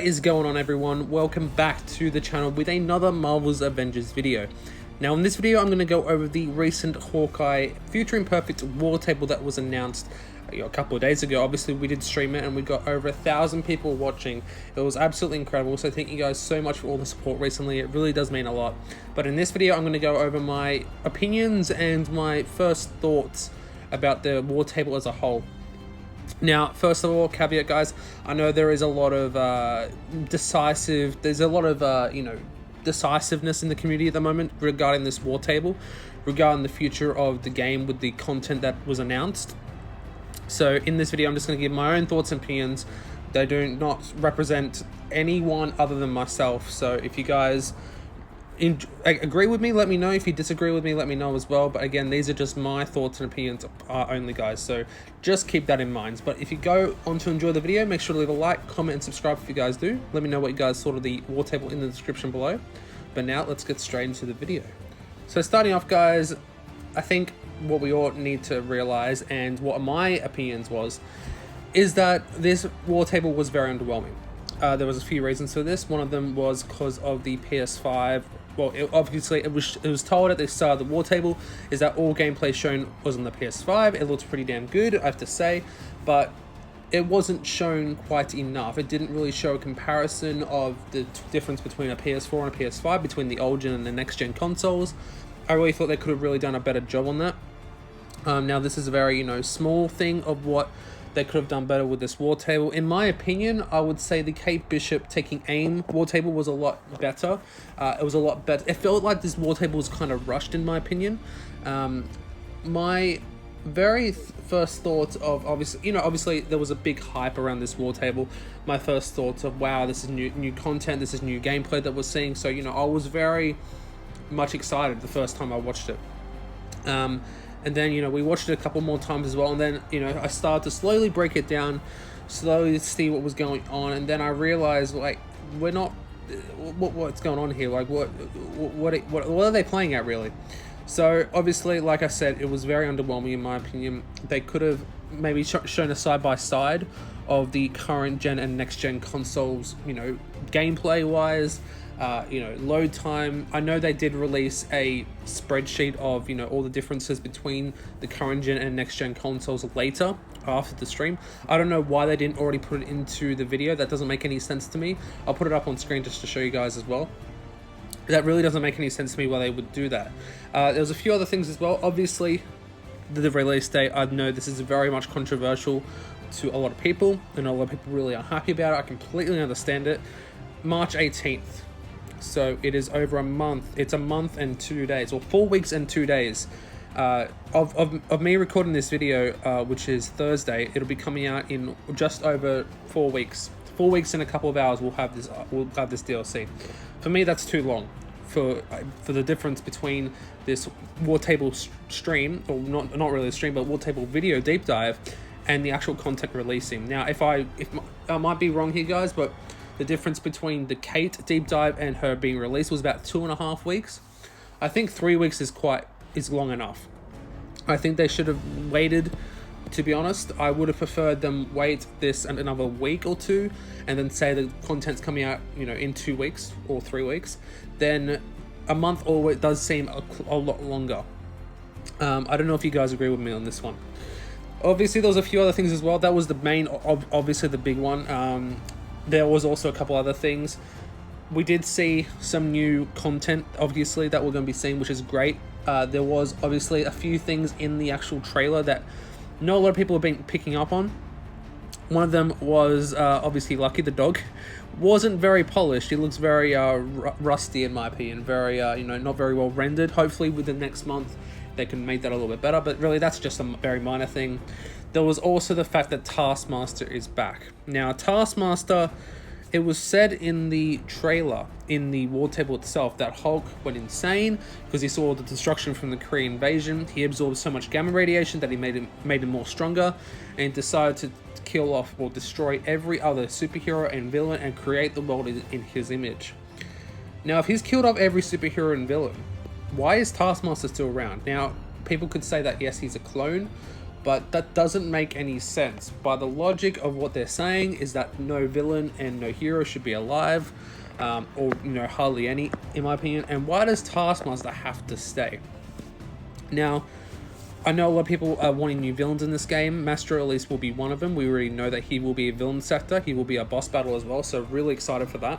What is going on, everyone? Welcome back to the channel with another Marvel's Avengers video. Now in this video I'm going to go over the recent Hawkeye Future Imperfect Wartable that was announced a couple of days ago. Obviously we did stream it and we got over 1,000 people watching. It was absolutely incredible, so thank you guys so much for all the support recently. It really does mean a lot. But in this video I'm going to go over my opinions and my first thoughts about the Wartable as a whole. Now, first of all, caveat, guys, I know there is a lot of decisiveness in the community at the moment regarding this Wartable, regarding the future of the game with the content that was announced. So in this video, I'm just going to give my own thoughts and opinions. They do not represent anyone other than myself. So if you guys agree with me, let me know. If you disagree with me, let me know as well. But again, these are just my thoughts and opinions only, guys, so just keep that in mind. But if you go on to enjoy the video, make sure to leave a like, comment and subscribe if you guys do. Let me know what you guys thought of the Wartable in the description below. But now let's get straight into the video. So starting off, guys, I think what we all need to realize, and what my opinions is that this Wartable was very underwhelming. There was a few reasons for this. One of them was because of the PS5. Well, it was told at the start of the Wartable is that all gameplay shown was on the PS5. It looked pretty damn good, I have to say, but it wasn't shown quite enough. It didn't really show a comparison of the difference between a PS4 and a PS5, between the old gen and the next gen consoles. I really thought they could have really done a better job on that. Now this is a very small thing of what they could have done better with this Wartable. In my opinion, I would say the Kate Bishop taking aim Wartable was a lot better. It was a lot better. It felt like this Wartable was kind of rushed, in my opinion. My very first thoughts of, obviously there was a big hype around this Wartable. My first thoughts of, wow, this is new content, this is new gameplay that we're seeing. So I was very much excited the first time I watched it. And then, we watched it a couple more times as well. And then, I started to slowly break it down, slowly see what was going on. And then I realized, like, we're not, what's going on here? Like, what are they playing at, really? So, obviously, like I said, it was very underwhelming, in my opinion. They could have maybe shown a side-by-side of the current gen and next gen consoles, gameplay-wise. Load time. I know they did release a spreadsheet of all the differences between the current gen and next gen consoles later after the stream. I don't know why they didn't already put it into the video. That doesn't make any sense to me. I'll put it up on screen just to show you guys as well. That really doesn't make any sense to me why they would do that. There's a few other things as well. Obviously, the release date, I know this is very much controversial to a lot of people, and a lot of people really are happy about it. I completely understand it. March 18th. So it is over a month. It's a month and 2 days, or 4 weeks and 2 days of me recording this video, which is Thursday. It'll be coming out in just over 4 weeks. 4 weeks and a couple of hours. We'll have this DLC. For me, that's too long for the difference between this Wartable stream, or not really a stream, but Wartable video deep dive, and the actual content releasing. Now, if I might be wrong here, guys, but the difference between the Kate deep dive and her being released was about 2.5 weeks. I think 3 weeks is long enough. I think they should have waited. To be honest, I would have preferred them wait this and another week or two, and then say the content's coming out, in 2 weeks or 3 weeks. Then a month always does seem a lot longer. I don't know if you guys agree with me on this one. Obviously, there was a few other things as well. That was the main, obviously the big one. There was also a couple other things. We did see some new content, obviously, that we're going to be seeing, which is great. There was obviously a few things in the actual trailer that not a lot of people have been picking up on. One of them was obviously Lucky the dog. Wasn't very polished. He looks very rusty, in my opinion. Very, not very well rendered. Hopefully with the next month they can make that a little bit better, but really that's just a very minor thing. There was also the fact that Taskmaster is back. Now, Taskmaster, it was said in the trailer, in the Wartable itself, that Hulk went insane because he saw the destruction from the Kree invasion. He absorbed so much gamma radiation that he made him more stronger, and decided to kill off or destroy every other superhero and villain and create the world in his image. Now, if he's killed off every superhero and villain, why is Taskmaster still around? Now, people could say that, yes, he's a clone but that doesn't make any sense. By the logic of what they're saying is that no villain and no hero should be alive, or hardly any, in my opinion. And why does Taskmaster have to stay? Now, I know a lot of people are wanting new villains in this game. Mastro at least will be one of them. We already know that he will be a villain sector. He will be a boss battle as well, so really excited for that.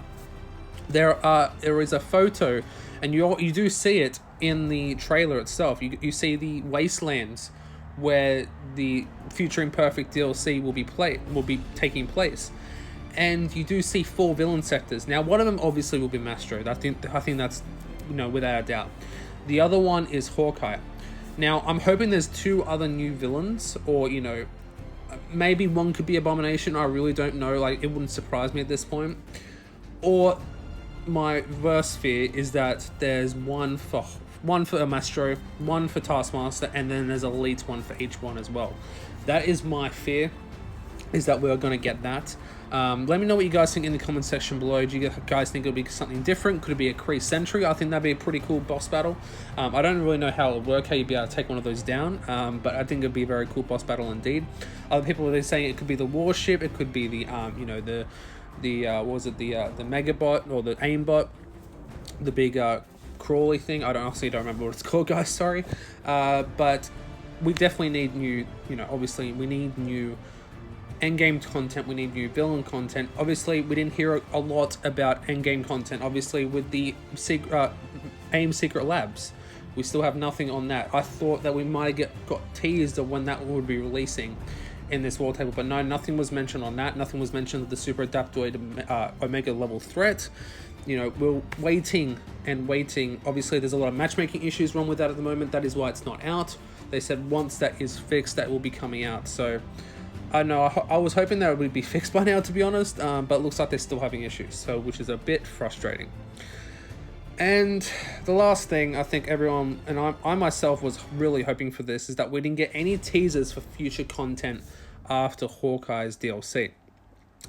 There is a photo, and you do see it in the trailer itself. You see the wastelands where the Future Imperfect DLC will be taking place, and you do see 4 villain sectors. Now, one of them obviously will be Mastro. I think that's without a doubt. The other one is Hawkeye. Now, I'm hoping there's 2 other new villains, or maybe one could be Abomination. I really don't know. Like, it wouldn't surprise me at this point. Or my worst fear is that there's one for Mastro, one for Taskmaster, and then there's at least one for each one as well. That is my fear, is that we're going to get that. Let me know what you guys think in the comment section below. Do you guys think it'll be something different? Could it be a Kree Sentry? I think that'd be a pretty cool boss battle. I don't really know how it would work, how you'd be able to take one of those down, but I think it'd be a very cool boss battle indeed. Other people are saying it could be the warship, it could be the what was it, the Megabot or the Aimbot, the big crawly thing. I don't remember what it's called, guys, sorry. But we definitely need new, obviously we need new endgame content, we need new villain content. Obviously we didn't hear a lot about endgame content, obviously, with the AIM Secret Labs. We still have nothing on that. I thought that we might have got teased of when that would be releasing in this Wartable, but no, nothing was mentioned on that. Nothing was mentioned of the Super Adaptoid Omega level threat. We're waiting and waiting. Obviously there's a lot of matchmaking issues wrong with that at the moment. That is why it's not out. They said once that is fixed, that will be coming out. So I know I was hoping that it would be fixed by now, to be honest, but it looks like they're still having issues, so which is a bit frustrating. And the last thing I think everyone, and I myself was really hoping for this, is that we didn't get any teasers for future content after Hawkeye's DLC.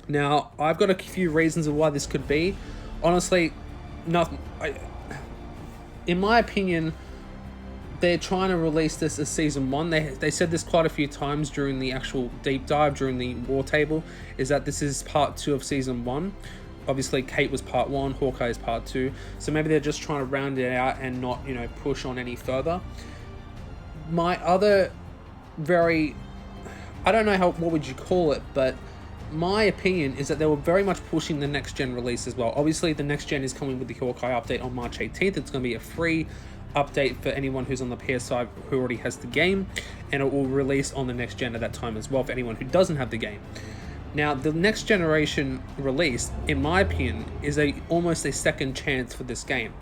Now, I've got a few reasons of why this could be. Honestly, nothing. In my opinion, they're trying to release this as season 1. They said this quite a few times during the actual deep dive, during the Wartable, is that this is part 2 of season 1. Obviously, Kate was part 1, Hawkeye is part 2. So maybe they're just trying to round it out and not, push on any further. My other I don't know what would you call it, but my opinion is that they were very much pushing the next gen release as well. Obviously, the next gen is coming with the Hawkeye update on March 18th. It's going to be a free update for anyone who's on the PS5 who already has the game, and it will release on the next gen at that time as well for anyone who doesn't have the game. Now, the next generation release, in my opinion, is almost a second chance for this game.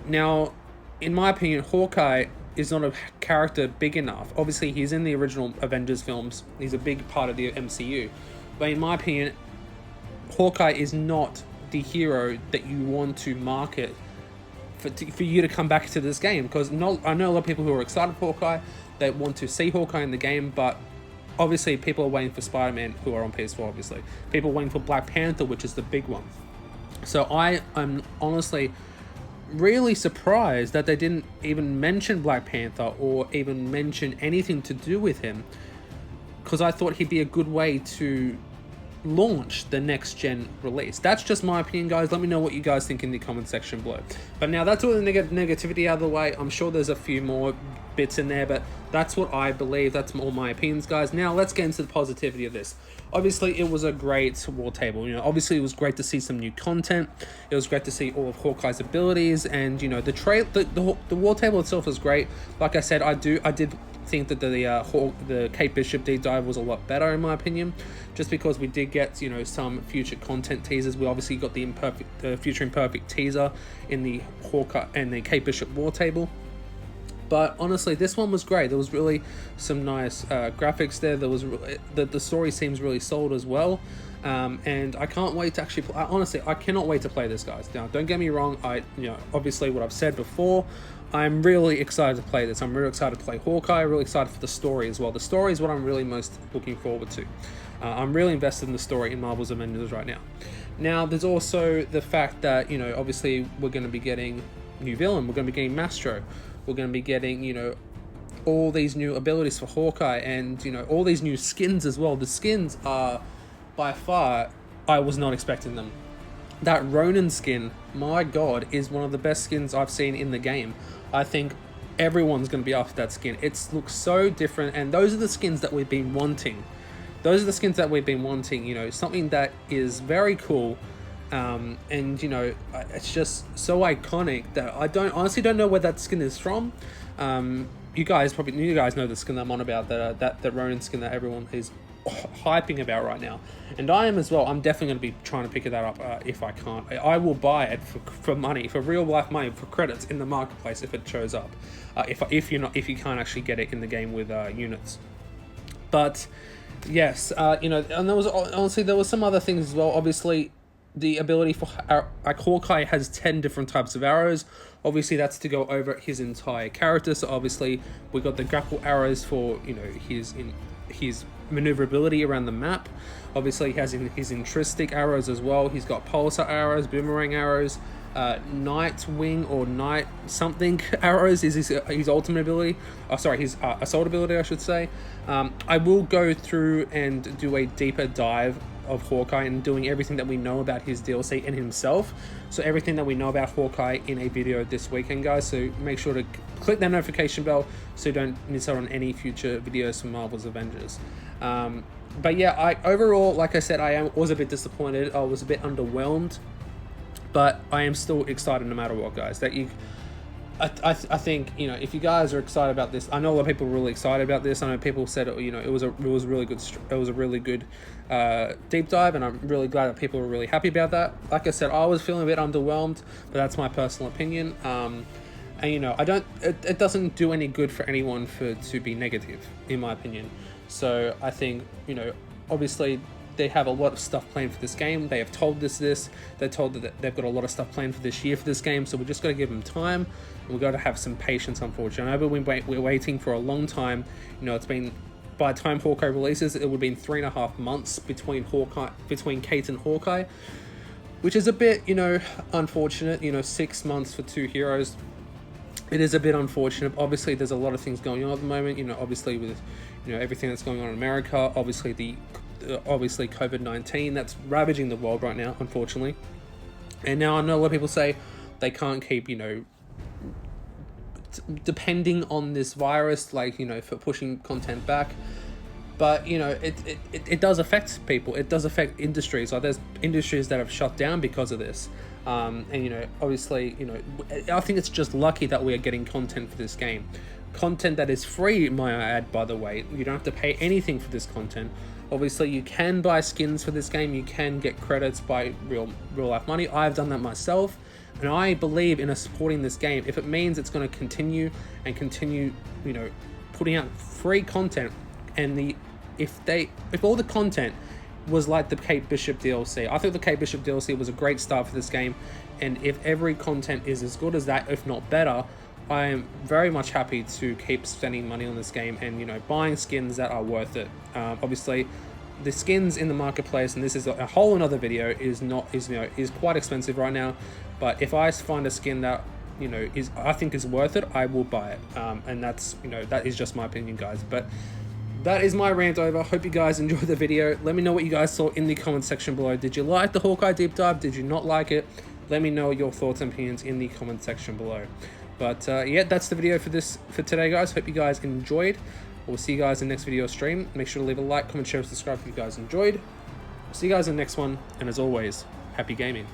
Now, in my opinion, Hawkeye is not a character big enough. Obviously, he's in the original Avengers films. He's a big part of the MCU. But in my opinion, Hawkeye is not the hero that you want to market for you to come back to this game, because I know a lot of people who are excited for Hawkeye, they want to see Hawkeye in the game, but obviously people are waiting for Spider-Man, who are on PS4, obviously. People are waiting for Black Panther, which is the big one. So I am honestly really surprised that they didn't even mention Black Panther or even mention anything to do with him, because I thought he'd be a good way to launch the next gen release. That's just my opinion, guys. Let me know what you guys think in the comment section below. But now that's all the negativity out of the way. I'm sure there's a few more bits in there, but that's what I believe. That's all my opinions, guys. Now let's get into the positivity of this. Obviously, it was a great Wartable. Obviously it was great to see some new content. It was great to see all of Hawkeye's abilities, and the Wartable itself was great. Like I said, I did think that the Kate Bishop deep dive was a lot better, in my opinion, just because we did get some future content teasers. We obviously got the Future Imperfect teaser in the Hawkeye and the Kate Bishop Wartable. But honestly, this one was great. There was really some nice graphics there. There was the story seems really sold as well, and I can't wait to actually play. Honestly, I cannot wait to play this, guys. Now, don't get me wrong. Obviously, what I've said before, I'm really excited to play this. I'm really excited to play Hawkeye. Really excited for the story as well. The story is what I'm really most looking forward to. I'm really invested in the story in Marvel's Avengers right now. Now, there's also the fact that obviously we're going to be getting new villain. We're going to be getting Mastro. We're going to be getting all these new abilities for Hawkeye, and you know, all these new skins as well. The skins are by far, I was not expecting them. That Ronin skin, my god, is one of the best skins I've seen in the game. I think everyone's going to be after that skin. It looks so different, and those are the skins that we've been wanting. Those are the skins that we've been wanting, you know, something that is very cool. And you know, it's just so iconic that I honestly don't know where that skin is from. You guys know the skin that I'm on about, the Ronin skin that everyone is hyping about right now, and I am as well. I'm definitely going to be trying to pick that up if I can't. I will buy it for money, for real life money, for credits in the marketplace if it shows up. If you can't actually get it in the game with units. But yes, you know, and there was some other things as well. Obviously, the ability for like Hawkeye has 10 different types of arrows. Obviously, that's to go over his entire character. So obviously, we got the grapple arrows for, you know, his maneuverability around the map. Obviously, he has his intrinsic arrows as well. He's got pulsar arrows, boomerang arrows, Nightwing or Night something arrows is his ultimate ability. His assault ability, I should say. I will go through and do a deeper dive of Hawkeye and doing everything that we know about his DLC and himself. So everything that we know about Hawkeye in a video this weekend, guys. So make sure to click that notification bell so you don't miss out on any future videos from Marvel's Avengers. But yeah, overall, like I said, I was a bit disappointed. I was a bit underwhelmed, but I am still excited no matter what, guys. I think, you know, if you guys are excited about this, I know a lot of people are really excited about this. I know people said, you know, it was a really good deep dive, and I'm really glad that people were really happy about that. Like I said, I was feeling a bit underwhelmed, but that's my personal opinion. And you know, it doesn't do any good for anyone to be negative, in my opinion. So I think, you know, obviously they have a lot of stuff planned for this game. They have told us this. They're told that they've got a lot of stuff planned for this year for this game. So we just got to give them time, and we've got to have some patience, unfortunately. I know we're waiting for a long time. You know, it's been, by the time Hawkeye releases, it would have been 3.5 months between Kate and Hawkeye, which is a bit, you know, unfortunate. You know, 6 months for two heroes. It is a bit unfortunate. Obviously, there's a lot of things going on at the moment. You know, obviously with, you know, everything that's going on in America. Obviously COVID-19 that's ravaging the world right now, unfortunately. And now I know a lot of people say they can't keep, you know, depending on this virus, like, you know, for pushing content back. But, you know, it does affect people. It does affect industries. Like, there's industries that have shut down because of this. And, you know, obviously, you know, I think it's just lucky that we are getting content for this game. Content that is free, might I add, by the way. You don't have to pay anything for this content. Obviously, you can buy skins for this game. You can get credits by real life money. I've done that myself. And I believe in supporting this game. If it means it's going to continue, you know, putting out free content, and if all the content was like the Kate Bishop DLC, I think the Kate Bishop DLC was a great start for this game. And if every content is as good as that, if not better, I am very much happy to keep spending money on this game and, you know, buying skins that are worth it. Obviously, the skins in the marketplace, and this is a whole another video, is quite expensive right now. But if I find a skin that, you know, I think is worth it, I will buy it. And that's, you know, that is just my opinion, guys. But that is my rant over. Hope you guys enjoyed the video. Let me know what you guys thought in the comment section below. Did you like the Hawkeye deep dive? Did you not like it? Let me know your thoughts and opinions in the comment section below. But yeah, that's the video for today, guys. Hope you guys enjoyed. We'll see you guys in the next video stream. Make sure to leave a like, comment, share, subscribe if you guys enjoyed. See you guys in the next one. And as always, happy gaming.